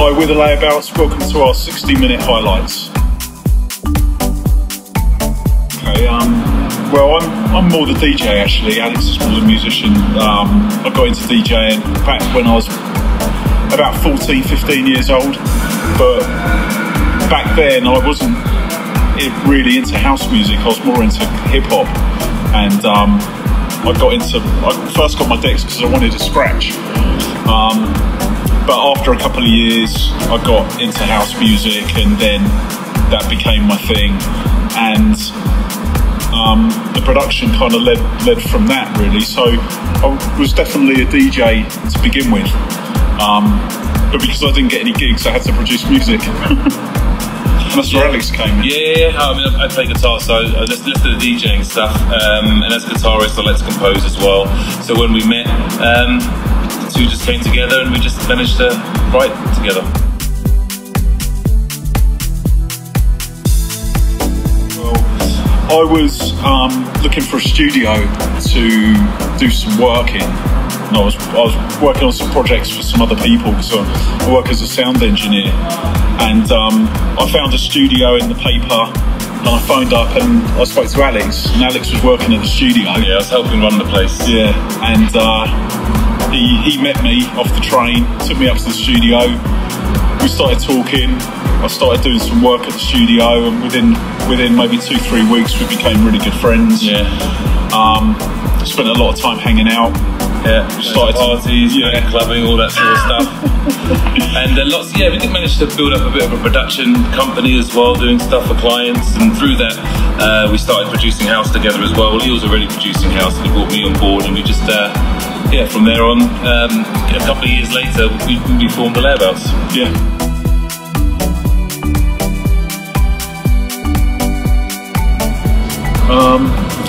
Hi, we're the Layabouts. Welcome to our 60-minute highlights. Okay, well, I'm more the DJ actually. Alex is more the musician. I got into DJing back when I was about 14, 15 years old. But back then I wasn't really into house music. I was more into hip hop, and I first got my decks because I wanted to scratch. But after a couple of years, I got into house music, and then that became my thing. And the production kind of led from that, really. So I was definitely a DJ to begin with. But because I didn't get any gigs, I had to produce music. And that's where Alex came in. Yeah. I mean, I play guitar, so I listen to the DJing stuff. And as a guitarist, I like to compose as well. So when we met, the two just came together, and we just managed to write together. I was looking for a studio to do some work in. And I was working on some projects for some other people, because I work as a sound engineer. And I found a studio in the paper, and I phoned up and I spoke to Alex, and Alex was working at the studio. Yeah, I was helping run the place. Yeah, and he met me off the train, took me up to the studio. We started talking. I started doing some work at the studio, and within maybe 2-3 weeks we became really good friends. Yeah. Spent a lot of time hanging out. Yeah. Started parties, clubbing, all that sort of stuff. And we did manage to build up a bit of a production company as well, doing stuff for clients. And through that, we started producing house together as well. He was already producing house, and he brought me on board, and we just from there on, a couple of years later, we formed the Layabouts. Yeah.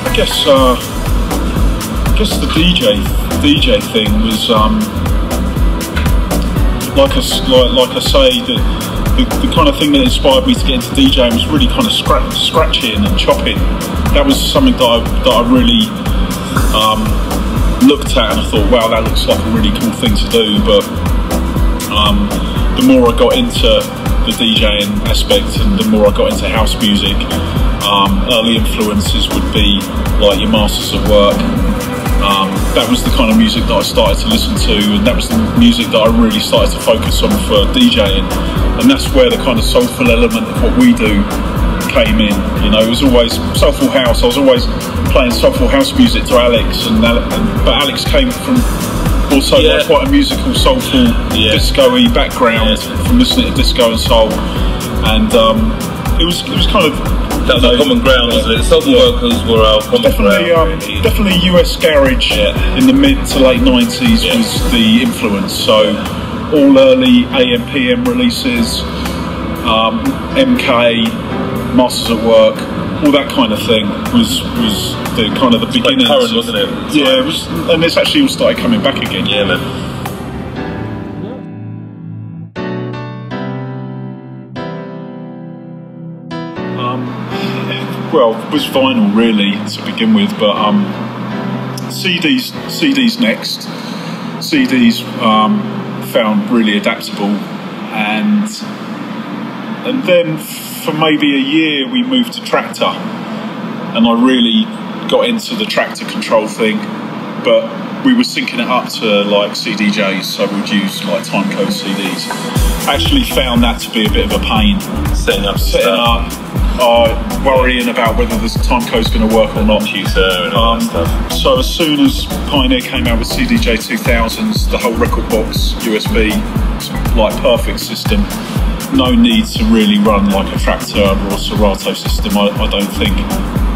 I guess the DJ thing was like I say, the kind of thing that inspired me to get into DJing was really kind of scratching and chopping. That was something that I really looked at, and I thought, wow, that looks like a really cool thing to do. But the more I got into the DJing aspect, and the more I got into house music, early influences would be like your Masters at Work. That was the kind of music that I started to listen to, and that was the music that I really started to focus on for DJing. And that's where the kind of soulful element of what we do came in. You know, it was always soulful house. I was always playing soulful house music to Alex, but Alex came from also like quite a musical, soulful, disco-y background from listening to disco and soul. And it was kind of, that was our common ground, wasn't it? Soulful vocals were our common ground. Definitely US garage in the mid to late 90s was the influence. So all early AM/PM releases, MK, Masters at Work, all that kind of thing was the kind of the beginnings. Like current, wasn't it? Yeah, it was, and it's actually all started coming back again. Yeah, man. Well, it was vinyl really to begin with, but CDs next. CDs found really adaptable, and then for maybe a year we moved to Tractor, and I really got into the Tractor control thing, but we were syncing it up to like CDJs, so we'd use like timecode CDs. I actually found that to be a bit of a pain, setting up, worrying about whether the timecode's going to work or not. And all that stuff. So as soon as Pioneer came out with CDJ 2000s, the whole record box USB, like perfect system. No need to really run like a Tractor or a Serato system, I don't think,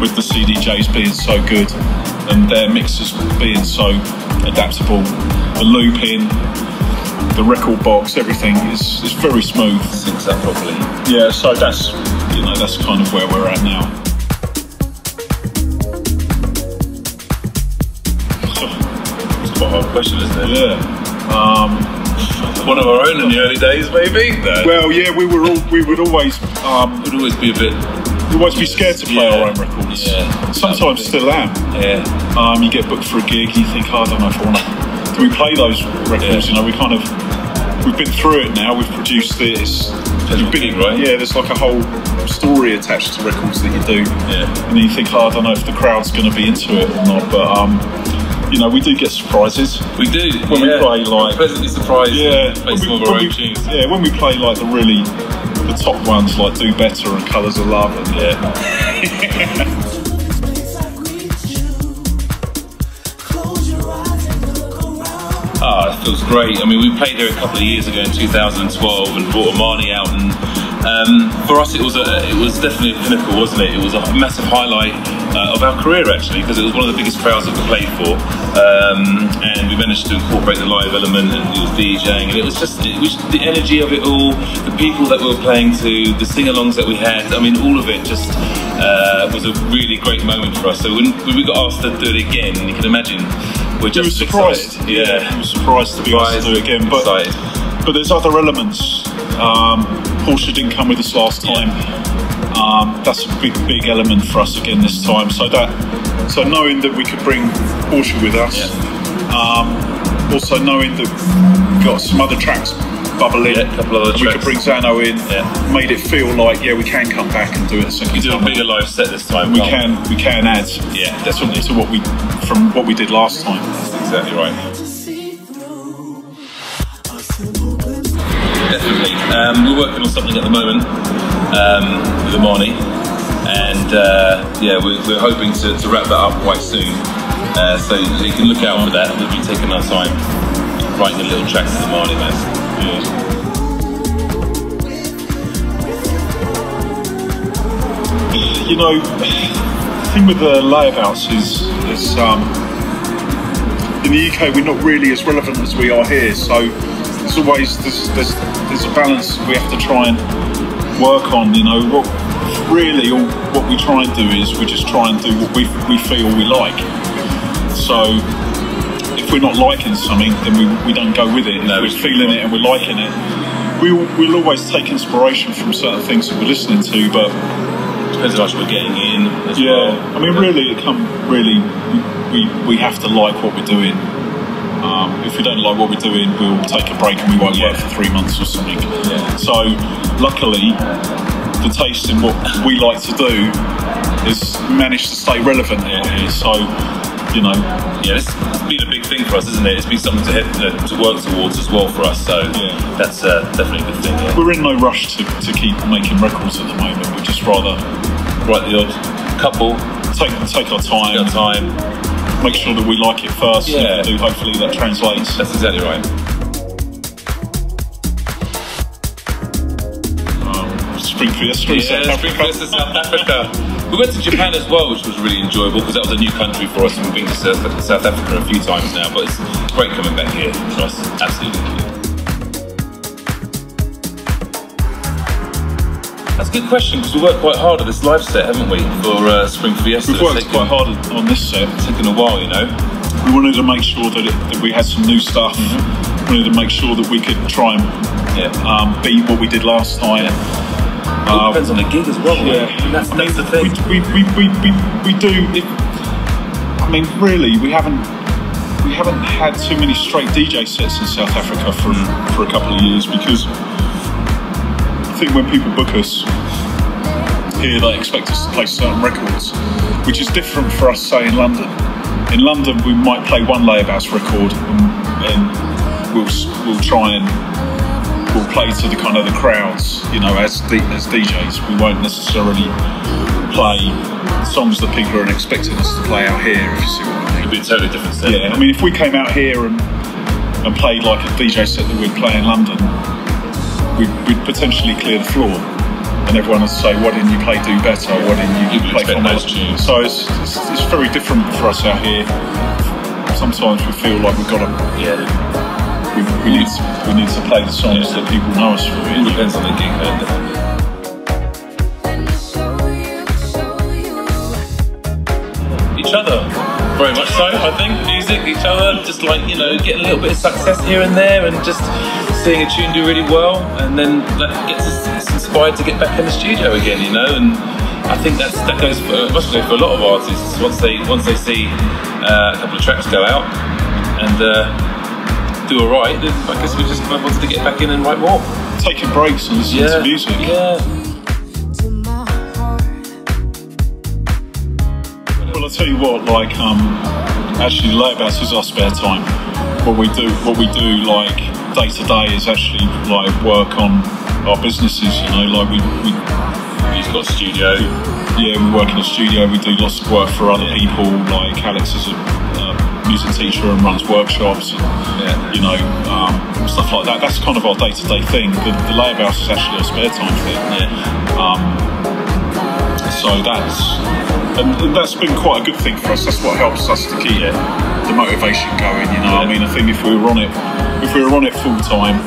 with the CDJs being so good and their mixers being so adaptable. The looping, the record box, everything is very smooth. Syncs up properly. Yeah, so that's kind of where we're at now. It's quite a hard question, isn't it? Yeah. One of our own in the early days, maybe. No. Well, yeah, we would always be a bit. We'd always be scared to play our own records. Yeah. Sometimes still am. Yeah. You get booked for a gig, you think, I don't know if I want to. Do we play those records? You know, we kind of we've been through it now. We've produced this. Right? Yeah, there's like a whole story attached to records that you do. Yeah. And then you think, oh, I don't know if the crowd's going to be into it or not, but you know, we do get surprises. We do when we play like. We're pleasantly surprised. Yeah, based on our own tunes. Yeah, when we play like the top ones like Do Better and Colours of Love and it feels great. I mean, we played there a couple of years ago in 2012 and brought Amani out, and for us it was definitely a pinnacle, wasn't it? It was a massive highlight of our career actually, because it was one of the biggest crowds that we played for, and we managed to incorporate the live element, and it was DJing, and it was the energy of it all, the people that we were playing to, the sing-alongs that we had. I mean, all of it just was a really great moment for us. So when we got asked to do it again, you can imagine, we're just surprised. Excited. Yeah, we were surprised to be asked to do it again. But there's other elements. Porsche didn't come with us last time. That's a big element for us again this time. So knowing that we could bring Porsche with us, also knowing that we've got some other tracks bubbling, a couple other tracks. We could bring Zano in, made it feel like we can come back and do it a second time. We do a bigger live set this time. We can add, definitely to what we did last time. That's exactly right. Definitely. We're working on something at the moment with Amani, and we're hoping to wrap that up quite soon. So you can look out for that. We'll be taking our time writing a little track to Amani, man. You know, the thing with the layabouts is in the UK we're not really as relevant as we are here. So there's always there's a balance we have to try and work on. You know, what we try and do is we just try and do what we feel we like. So if we're not liking something, then we don't go with it. No, if we're feeling it and we're liking it, we'll always take inspiration from certain things that we're listening to, but depends how much we're getting in as well. I mean, we have to like what we're doing. If we don't like what we're doing, we'll take a break and we won't work for 3 months or something. So luckily, the taste in what we like to do has managed to stay relevant out here. So, you know, it's been a big thing for us, isn't it? It's been something to work towards as well for us. So that's definitely a good thing. Yeah. We're in no rush to keep making records at the moment. We'd just rather write the odd couple, take our time, make sure that we like it first. And if we do, hopefully that translates. That's exactly right. Spring Fiesta, South Africa. We went to Japan as well, which was really enjoyable because that was a new country for us, and we've been to South Africa a few times now, but it's great coming back here for us, absolutely. That's a good question, because we worked quite hard at this live set, haven't we, for Spring Fiesta? We've worked quite hard on this set. It's taken a while, you know. We wanted to make sure that we had some new stuff. We wanted to make sure that we could try and beat what we did last time. It depends on the gig as well. That's the thing. We do. I mean, really, we haven't had too many straight DJ sets in South Africa for a couple of years, because I think when people book us here, they expect us to play certain records, which is different for us, say, in London. In London, we might play one Layabouts record, and we'll try and we'll play to the kind of the crowds, you know, as DJs. We won't necessarily play songs that people are expecting us to play out here, if you see what I mean. It'd be a totally different set. Yeah, I mean, if we came out here and played like a DJ set that we'd play in London, we'd potentially clear the floor, and everyone would say, "Why didn't you play Do Better? Why didn't you play from those tunes?" So it's very different for us out here. Sometimes we feel like we've got to. We need to play the songs that people know us for. It depends on the gig, Each other, very much so. I think music, each other, just like, you know, getting a little bit of success here and there, and just seeing a tune do really well, and then that gets us inspired to get back in the studio again, you know. And I think that must go for a lot of artists once they see a couple of tracks go out, and do all right, then I guess we just wanted to get back in and write more. Taking breaks and listening to music. Yeah. Well, I'll tell you what, like, actually Layabouts is our spare time. What we do like day to day is actually like work on our businesses, you know, like He's got a studio. Yeah, we work in a studio, we do lots of work for other people, like Alex is a music teacher and runs workshops, and, you know, stuff like that. That's kind of our day-to-day thing. The Layabouts is actually our spare time thing. So that's been quite a good thing for us. That's what helps us to keep the motivation going, you know. I mean, I think if we were on it full time,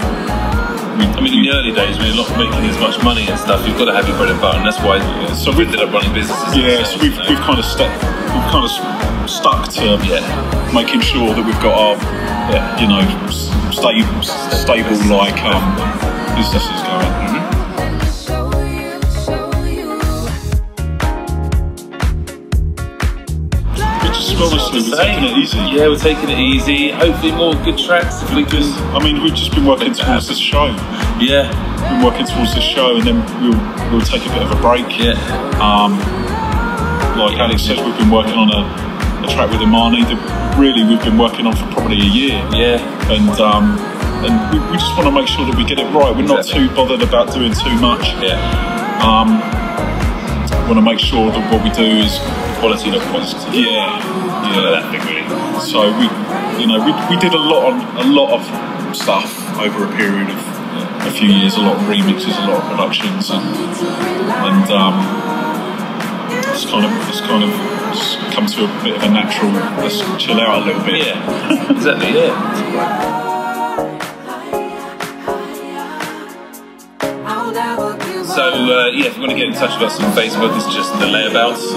I mean, in the early days when you're not making as much money and stuff, you've got to have your bread and butter, and that's why so we ended up running businesses. Yeah, so we've kind of stuck to making sure that we've got our you know, stable like businesses going. Honestly, we're taking it easy. Yeah, we're taking it easy. Hopefully more good tracks if we can. I mean, we've just been working towards this show. Yeah. Been working towards this show, and then we'll take a bit of a break. Yeah. Like Alex says, we've been working on a track with Imani that really we've been working on for probably a year. Yeah. And we just want to make sure that we get it right. We're not too bothered about doing too much. Yeah. Want to make sure that what we do is quality, not quantity. Yeah. That thing really. So we did a lot of stuff over a period of a few years, a lot of remixes, a lot of productions, and it's kind of just come to a bit of a natural. Let's chill out a little bit. Yeah, exactly. Yeah. So if you want to get in touch with us on Facebook, it's just the Layabouts.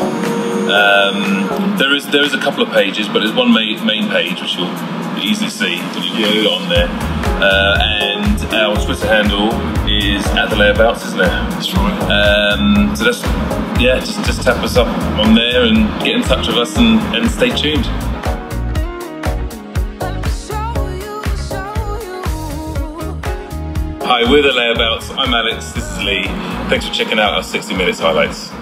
There is a couple of pages, but there's one main page which you'll easily see when you get on there. And our Twitter handle is @thelayabouts, isn't it? That's right. So that's just tap us up on there and get in touch with us and stay tuned. Hi, we're the Layabouts. I'm Alex. This is Lee. Thanks for checking out our 60 Minutes highlights.